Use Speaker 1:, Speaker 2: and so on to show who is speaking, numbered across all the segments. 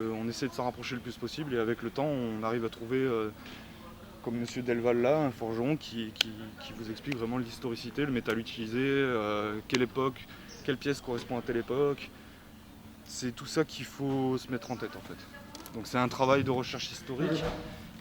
Speaker 1: On essaie de s'en rapprocher le plus possible et avec le temps on arrive à trouver, comme M. Delval là, un forgeron qui vous explique vraiment l'historicité, le métal utilisé, quelle époque, quelle pièce correspond à telle époque. C'est tout ça qu'il faut se mettre en tête en fait. Donc c'est un travail de recherche historique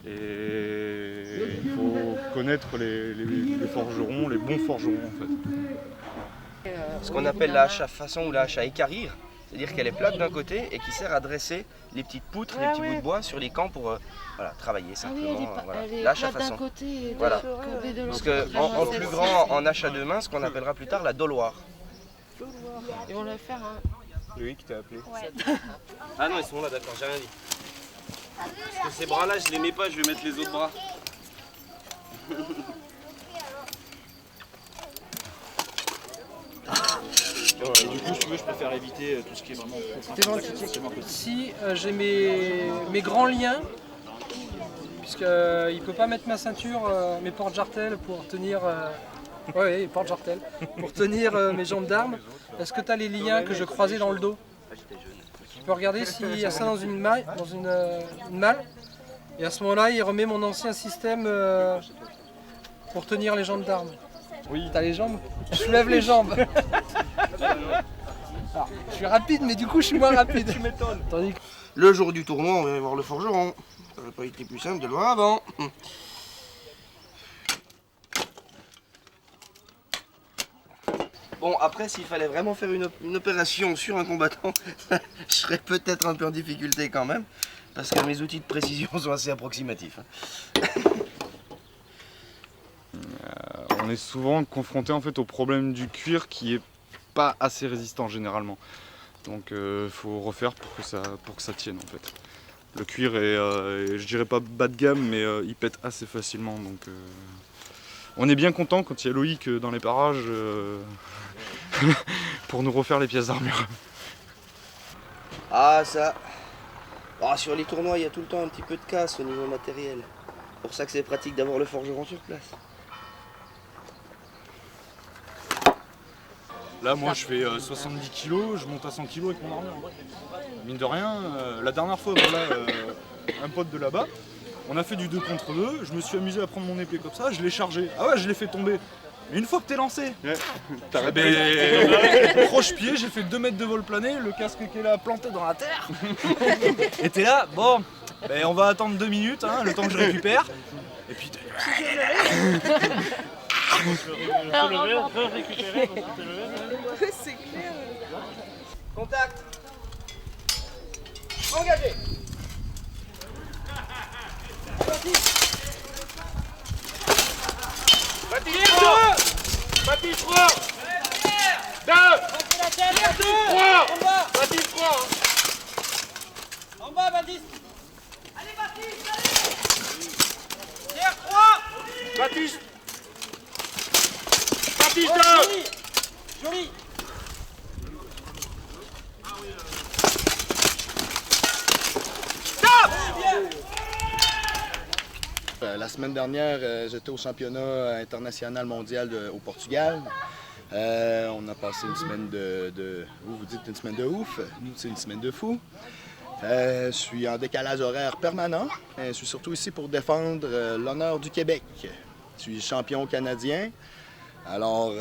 Speaker 1: et il faut connaître les forgerons, les bons forgerons en fait.
Speaker 2: Ce qu'on appelle la hache à façon ou la hache à équarrir. C'est-à-dire qu'elle est plate d'un côté et qui sert à dresser les petites poutres, les petits bouts de bois sur les camps pour voilà, travailler simplement. La hache à façon. Voilà. Parce qu'en plus grand, en hache à deux mains, ce qu'on appellera plus tard la doloire.
Speaker 3: Ils vont le faire, hein.
Speaker 4: Oui, qui t'a appelé.
Speaker 3: Ouais.
Speaker 4: Ah non, ils sont là, d'accord, j'ai rien dit. Parce que ces bras-là, je les mets pas, je vais mettre les autres bras. Et du coup, si tu veux, je préfère éviter tout ce qui est vraiment trop.
Speaker 5: Si j'ai mes grands liens, puisqu'il ne peut pas mettre ma ceinture, mes porte-jartelles pour tenir. Oui, porte-jartelles, pour tenir mes jambes d'armes. Est-ce que tu as les liens que je croisais dans le dos? Tu peux regarder s'il y a ça dans une malle, et à ce moment-là, il remet mon ancien système pour tenir les jambes d'armes. Oui. T'as les jambes? Je soulève les jambes. Alors, je suis rapide, mais du coup, je suis moins rapide. Tu m'étonnes.
Speaker 2: Le jour du tournoi, on va voir le forgeron. Ça n'aurait pas été plus simple de le voir avant. Bon, après, s'il fallait vraiment faire une opération sur un combattant, je serais peut-être un peu en difficulté quand même, parce que mes outils de précision sont assez approximatifs.
Speaker 1: On est souvent confronté en fait au problème du cuir qui est pas assez résistant généralement. Donc faut refaire pour que ça tienne en fait. Le cuir est, je dirais pas bas de gamme, mais il pète assez facilement. Donc on est bien content quand il y a Loïc dans les parages pour nous refaire les pièces d'armure.
Speaker 2: Ah ça, sur les tournois, il y a tout le temps un petit peu de casse au niveau matériel. C'est pour ça que c'est pratique d'avoir le forgeron sur place.
Speaker 1: Là, moi, je fais 70 kg, je monte à 100 kg avec mon armure. Mine de rien, la dernière fois, voilà, un pote de là-bas, on a fait du 2 contre 2, je me suis amusé à prendre mon épée comme ça, je l'ai chargé. Ah ouais, je l'ai fait tomber. Mais une fois que t'es lancé, croche-pied, j'ai fait 2 mètres de vol plané, le casque qui est là planté dans la terre. Et t'es là, bon, on va attendre 2 minutes, hein, le temps que je récupère. Et puis
Speaker 3: C'est clair.
Speaker 2: Contact. Engagé.
Speaker 4: Baptiste 2 Baptiste 3 2 3 Baptiste 3
Speaker 5: En bas, Baptiste.
Speaker 3: Allez, Baptiste, allez.
Speaker 5: Pierre 3.
Speaker 4: Baptiste Baptiste 2
Speaker 5: Joli.
Speaker 6: La semaine dernière, j'étais au championnat international mondial au Portugal. On a passé une semaine vous dites une semaine de ouf, nous c'est une semaine de fou. Je suis en décalage horaire permanent. Je suis surtout ici pour défendre l'honneur du Québec. Je suis champion canadien. Alors,